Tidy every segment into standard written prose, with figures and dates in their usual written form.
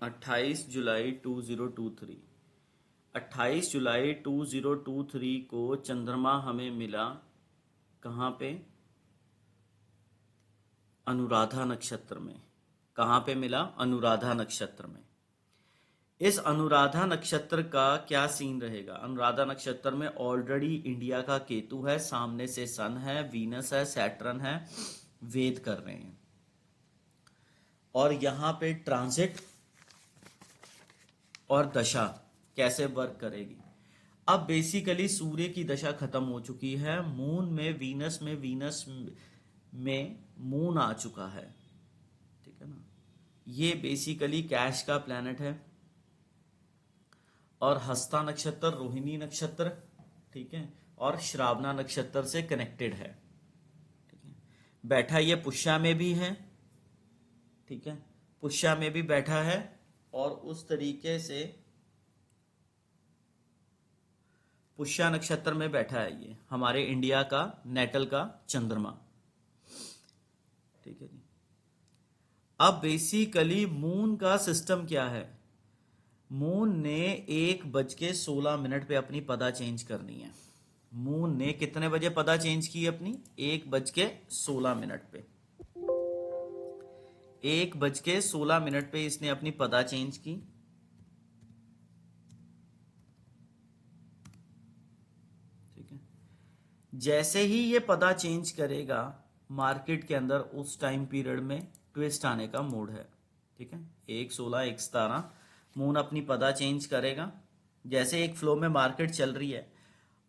28 जुलाई 2023। 28 जुलाई 2023 को चंद्रमा हमें मिला कहाँ पे? अनुराधा नक्षत्र में। कहाँ पे मिला? अनुराधा नक्षत्र में। इस अनुराधा नक्षत्र का क्या सीन रहेगा? अनुराधा नक्षत्र में ऑलरेडी इंडिया का केतु है, सामने से सन है, वीनस है, सैटर्न है, वेद कर रहे हैं। और यहाँ पे ट्रांजिट और दशा कैसे वर्क करेगी? अब बेसिकली सूर्य की दशा खत्म हो चुकी है, मून में वीनस में मून आ चुका है, ठीक है ना। ये बेसिकली कैश का प्लैनेट है। और हस्ता नक्षत्र रोहिणी नक्षत्र, ठीक है, और श्रावणा नक्षत्र से कनेक्टेड है, ठीक है। बैठा ये पुष्या में भी है, ठीक है, पुष्या में भी बैठा है। और उस तरीके से पुष्या नक्षत्र में बैठा है ये हमारे इंडिया का नेटल का चंद्रमा, ठीक है जी। अब बेसिकली मून का सिस्टम क्या है? मून ने 1:16 पे अपनी पदा चेंज करनी है। मून ने कितने बजे पदा चेंज की अपनी? 1:16 पे। 1:16 पे इसने अपनी पदा चेंज की, ठीक है। जैसे ही ये पदा चेंज करेगा मार्केट के अंदर उस टाइम पीरियड में ट्विस्ट आने का मूड है, ठीक है। 1:16 1:17 मून अपनी पदा चेंज करेगा। जैसे एक फ्लो में मार्केट चल रही है।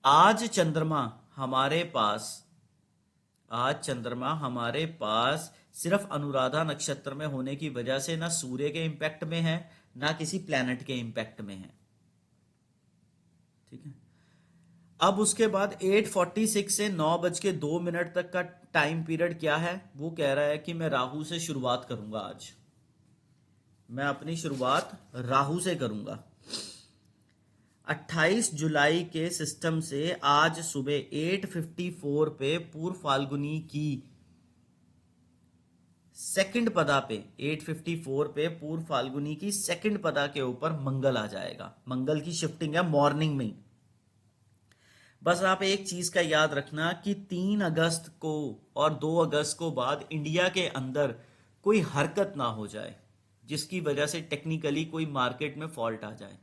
आज चंद्रमा हमारे पास आज चंद्रमा हमारे पास सिर्फ अनुराधा नक्षत्र में होने की वजह से ना सूर्य के इंपैक्ट में है, ना किसी प्लैनेट के इंपैक्ट में है, ठीक है। अब उसके बाद 8:46 से 9:02 तक का टाइम पीरियड क्या है? वो कह रहा है कि मैं राहु से शुरुआत करूंगा। आज मैं अपनी शुरुआत राहु से करूंगा। 28 जुलाई के सिस्टम से आज सुबह 8:54 पे पूर्व फाल्गुनी की सेकंड पदा पे 8:54 पे पूर्व फाल्गुनी की सेकंड पदा के ऊपर मंगल आ जाएगा। मंगल की शिफ्टिंग है मॉर्निंग में ही। बस आप एक चीज का याद रखना कि 3 अगस्त को और 2 अगस्त को बाद इंडिया के अंदर कोई हरकत ना हो जाए जिसकी वजह से टेक्निकली कोई मार्केट में फॉल्ट आ जाए,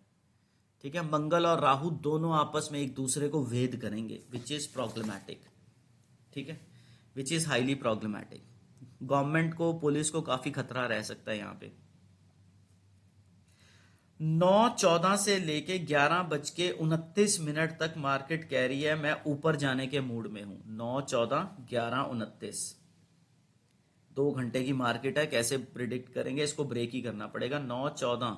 ठीक है। मंगल और राहु दोनों आपस में एक दूसरे को वेद करेंगे, विच इज प्रॉब्लमैटिक, ठीक है, which is highly problematic. Government को, पुलिस को काफी खतरा रह सकता है यहाँ पे। 9:14 से लेके 11:29 तक मार्केट कह रही है मैं ऊपर जाने के मूड में हूं। 9:14 11:29 2 घंटे की मार्केट है। कैसे प्रिडिक्ट करेंगे? इसको ब्रेक ही करना पड़ेगा। 9:14,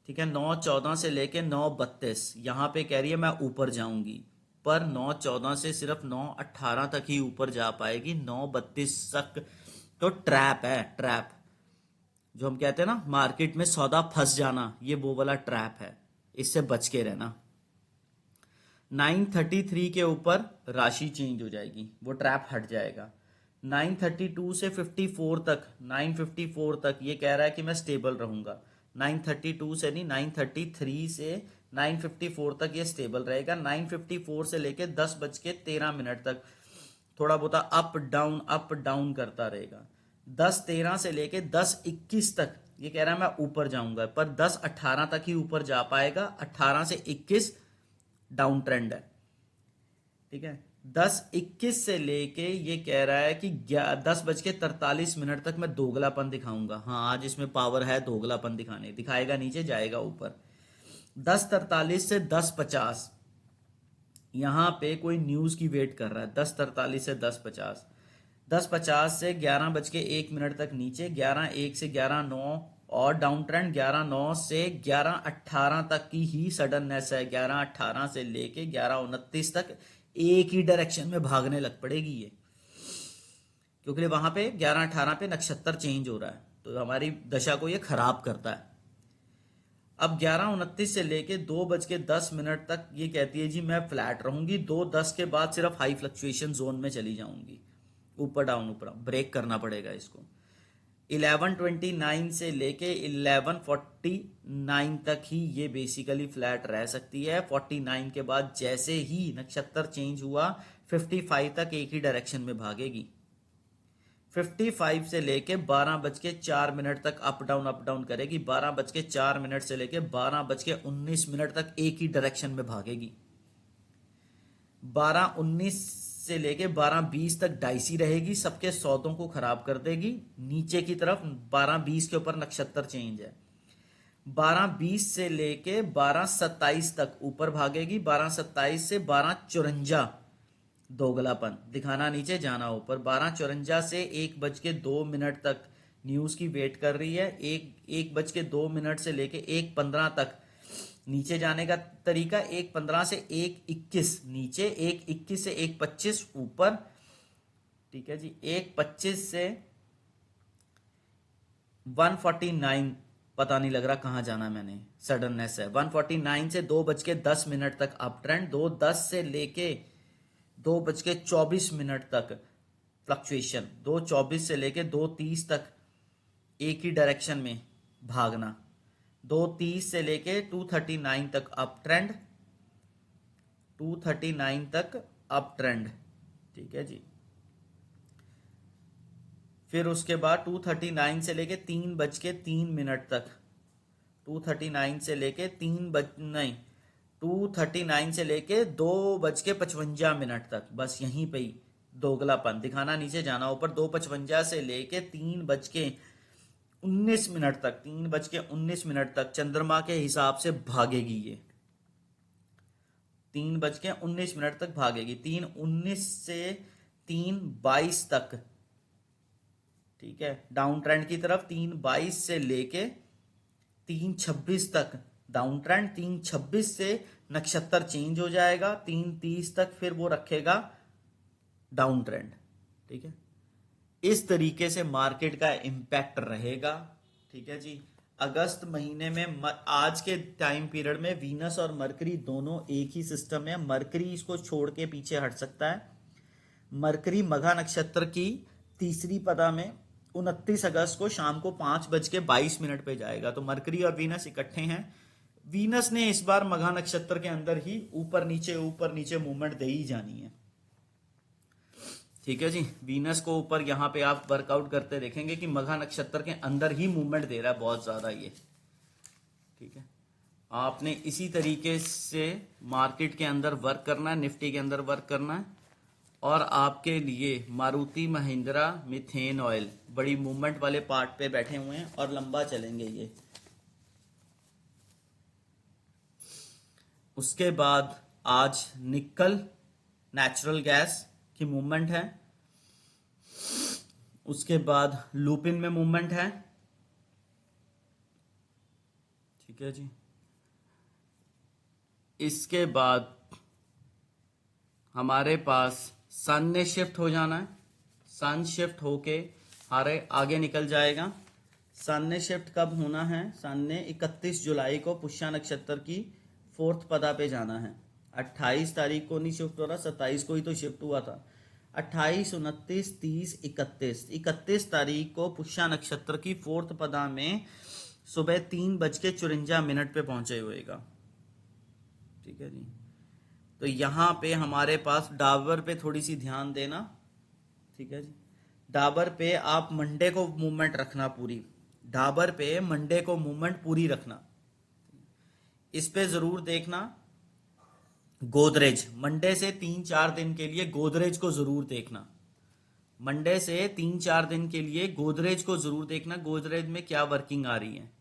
ठीक है। 9:14 से लेके 9:32 यहां पे कह रही है मैं ऊपर जाऊंगी, पर 9:14 से सिर्फ 9:18 तक ही ऊपर जा पाएगी। 9:32 तक तो ट्रैप है, ट्रैप। जो हम कहते हैं ना मार्केट में सौदा फंस जाना, ये वो वाला ट्रैप है, इससे बच के रहना। 9:33 के ऊपर राशि चेंज हो जाएगी, वो ट्रैप हट जाएगा। 9:32 से 54 तक, 9:54 तक ये कह रहा है कि मैं स्टेबल रहूंगा। 9:32 से नहीं, 9:33 से 9:54 तक ये स्टेबल रहेगा। 9:54 से लेके 10:13 तक थोड़ा बहुत अप डाउन करता रहेगा। 10:13 से लेके 10:21 तक ये कह रहा है मैं ऊपर जाऊंगा, पर 10:18 तक ही ऊपर जा पाएगा। 18 से 21 डाउन ट्रेंड है, ठीक है। 10:21 से लेके ये कह रहा है कि 10:43 तक मैं दोगलापन दिखाऊंगा। हाँ, आज इसमें पावर है दोगलापन दिखाने, दिखाएगा नीचे जाएगा ऊपर। 10:43 से 10:50 यहां पे कोई न्यूज की वेट कर रहा है। 10:43 से 10:50, 10:50 से 11:01 तक नीचे, 11:01 से 11:09 और डाउन ट्रेंड, 11:09 से 11:18 तक की ही सडननेस है। 11:18 से लेके 11:29 तक एक ही डायरेक्शन में भागने लग पड़ेगी ये, क्योंकि वहां पे 11:18 पे नक्षत्र चेंज हो रहा है, तो हमारी दशा को ये खराब करता है। अब 11:29 से लेके 2:10 तक ये कहती है जी मैं फ्लैट रहूंगी। 2:10 के बाद सिर्फ हाई फ्लक्चुएशन जोन में चली जाऊंगी, ऊपर डाउन ब्रेक करना पड़ेगा इसको। 1129 से लेके 1149 तक ही ये बेसिकली फ्लैट रह सकती है। 49 के बाद जैसे ही नक्षत्र चेंज हुआ 55 तक एक ही डायरेक्शन में भागेगी। 55 से लेके 12:04 तक अप डाउन करेगी। 12:04 से लेके 12:19 तक एक ही डायरेक्शन में भागेगी। 12:19 से लेके 12:20 तक डाइसी रहेगी, सबके सौदों को खराब कर देगी नीचे की तरफ। 12:20 के ऊपर नक्षत्र चेंज है। 12:20 से लेके 12:27 तक ऊपर भागेगी। 12:27 से 12:54 दोगलापन दिखाना नीचे जाना ऊपर। 12:54 से 1:02 तक न्यूज की वेट कर रही है। 1:02 से लेके 1:15 तक नीचे जाने का तरीका। 1:15 से 1:21 नीचे, 1:21 से 1:25 ऊपर। ठीक है जी। 1:25 से 149 पता नहीं लग रहा कहां जाना मैंने, सडननेस है। 149 से 2:10 तक अप ट्रेंड। 2:10 से लेके 2:24 तक फ्लक्चुएशन। 2:24 से लेके 2:30 तक एक ही डायरेक्शन में भागना। 2:30 से लेके 2:39 तक अप ट्रेंड। 2:39 तक अप ट्रेंड। ठीक है जी। फिर उसके बाद 2:39 से लेके 3:03 तक। 2:39 से लेके 2:39 से लेके 2:55 तक बस यहीं पे ही दोगलापन दिखाना नीचे जाना ऊपर। 2:55 से लेके 3:19 तक, 3:19 तक चंद्रमा के हिसाब से भागेगी ये। 3:19 तक भागेगी। 3:19 से 3:22 तक। ठीक है, डाउन ट्रेंड की तरफ। 3:22 से लेके 3:26 तक डाउन ट्रेंड। 3:26 से नक्षत्र चेंज हो जाएगा। 3:30 तक फिर वो रखेगा डाउन ट्रेंड। ठीक है, इस तरीके से मार्केट का इंपैक्ट रहेगा। ठीक है जी। अगस्त महीने में आज के टाइम पीरियड में वीनस और मरकरी दोनों एक ही सिस्टम है। मरकरी इसको छोड़ के पीछे हट सकता है। मरकरी मघा नक्षत्र की तीसरी पदा में 29 अगस्त को शाम को 5:22 पे जाएगा। तो मरकरी और वीनस इकट्ठे हैं। वीनस ने इस बार मघा नक्षत्र के अंदर ही ऊपर नीचे मूवमेंट दे ही जानी है। ठीक है जी। वीनस को ऊपर यहां पे आप वर्कआउट करते देखेंगे कि मघा नक्षत्र के अंदर ही मूवमेंट दे रहा है बहुत ज्यादा ये। ठीक है, आपने इसी तरीके से मार्केट के अंदर वर्क करना है, निफ्टी के अंदर वर्क करना है। और आपके लिए मारुति महिंद्रा मिथेन ऑयल बड़ी मूवमेंट वाले पार्ट पे बैठे हुए हैं और लंबा चलेंगे ये। उसके बाद आज निकल नेचुरल गैस की मूवमेंट है। उसके बाद लुपिन में मूवमेंट है। ठीक है जी। इसके बाद हमारे पास सन ने शिफ्ट हो जाना है। सन शिफ्ट होके आगे निकल जाएगा। सन ने शिफ्ट कब होना है? सन ने 31 जुलाई को पुष्य नक्षत्र की 4th पदा पे जाना है। 28 तारीख को नहीं शिफ्ट हो रहा, 27 को ही तो शिफ्ट हुआ था। 28, 29, 30, 31 तारीख को पुष्य नक्षत्र की 4th पदा में सुबह 3:54 पे पहुंचे हुएगा। ठीक है जी। तो यहां पे हमारे पास डाबर पे थोड़ी सी ध्यान देना। ठीक है जी। डाबर पे आप मंडे को मूवमेंट रखना पूरी। डाबर पे मंडे को मूवमेंट पूरी रखना। इस पे जरूर देखना। गोदरेज मंडे से 3-4 दिन के लिए गोदरेज को जरूर देखना। मंडे से 3-4 दिन के लिए गोदरेज को जरूर देखना। गोदरेज में क्या वर्किंग आ रही है।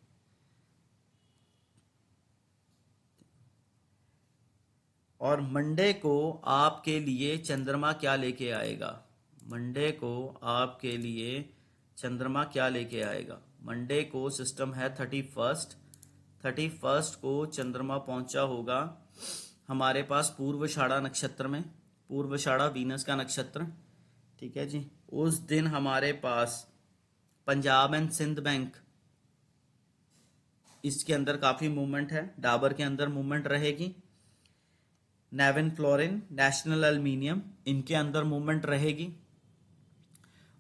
और मंडे को आपके लिए चंद्रमा क्या लेके आएगा। मंडे को आपके लिए चंद्रमा क्या लेके आएगा। मंडे को सिस्टम है 31 को चंद्रमा पहुंचा होगा हमारे पास पूर्वाषाढ़ा नक्षत्र में। पूर्वाषाढ़ा वीनस का नक्षत्र। ठीक है जी। उस दिन हमारे पास पंजाब एंड सिंध बैंक, इसके अंदर काफी मूवमेंट है। डाबर के अंदर मूवमेंट रहेगी। नेविन फ्लोरिन, नेशनल एल्यूमिनियम, इनके अंदर मूवमेंट रहेगी।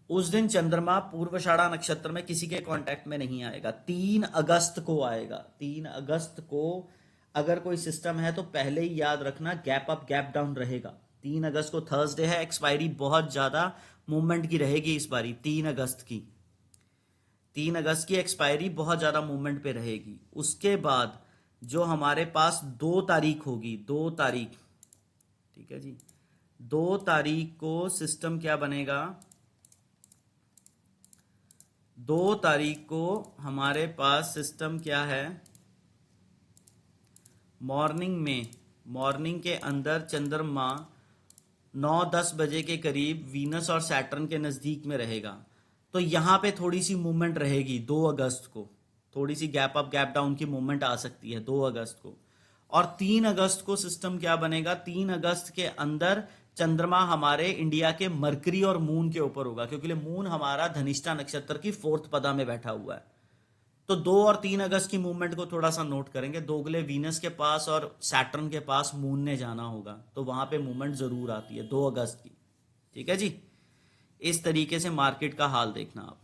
उस दिन चंद्रमा पूर्वाषाढ़ा नक्षत्र में किसी के कांटेक्ट में नहीं आएगा। 3 अगस्त को आएगा। 3 अगस्त को अगर कोई सिस्टम है तो पहले ही याद रखना गैप अप गैप डाउन रहेगा। 3 अगस्त को थर्सडे है, एक्सपायरी बहुत ज्यादा मूवमेंट की रहेगी इस बारी। 3 अगस्त की 3 अगस्त की एक्सपायरी बहुत ज्यादा मूवमेंट पे रहेगी। उसके बाद जो हमारे पास 2 तारीख होगी, 2 तारीख, ठीक है जी, 2 तारीख को सिस्टम क्या बनेगा? 2 तारीख को हमारे पास सिस्टम क्या है? मॉर्निंग के अंदर चंद्रमा 9-10 बजे के करीब वीनस और सैटर्न के नजदीक में रहेगा। तो यहां पे थोड़ी सी मूवमेंट रहेगी 2 अगस्त को, थोड़ी सी गैप अप गैप डाउन की मूवमेंट आ सकती है 2 अगस्त को। और 3 अगस्त को सिस्टम क्या बनेगा? 3 अगस्त के अंदर चंद्रमा हमारे इंडिया के मरकरी और मून के ऊपर होगा, क्योंकि मून हमारा धनिष्ठा नक्षत्र की 4th पदा में बैठा हुआ है। तो 2 और 3 अगस्त की मूवमेंट को थोड़ा सा नोट करेंगे। दोगले वीनस के पास और सैटर्न के पास मून ने जाना होगा, तो वहां पे मूवमेंट जरूर आती है 2 अगस्त की। ठीक है जी, इस तरीके से मार्केट का हाल देखना आप।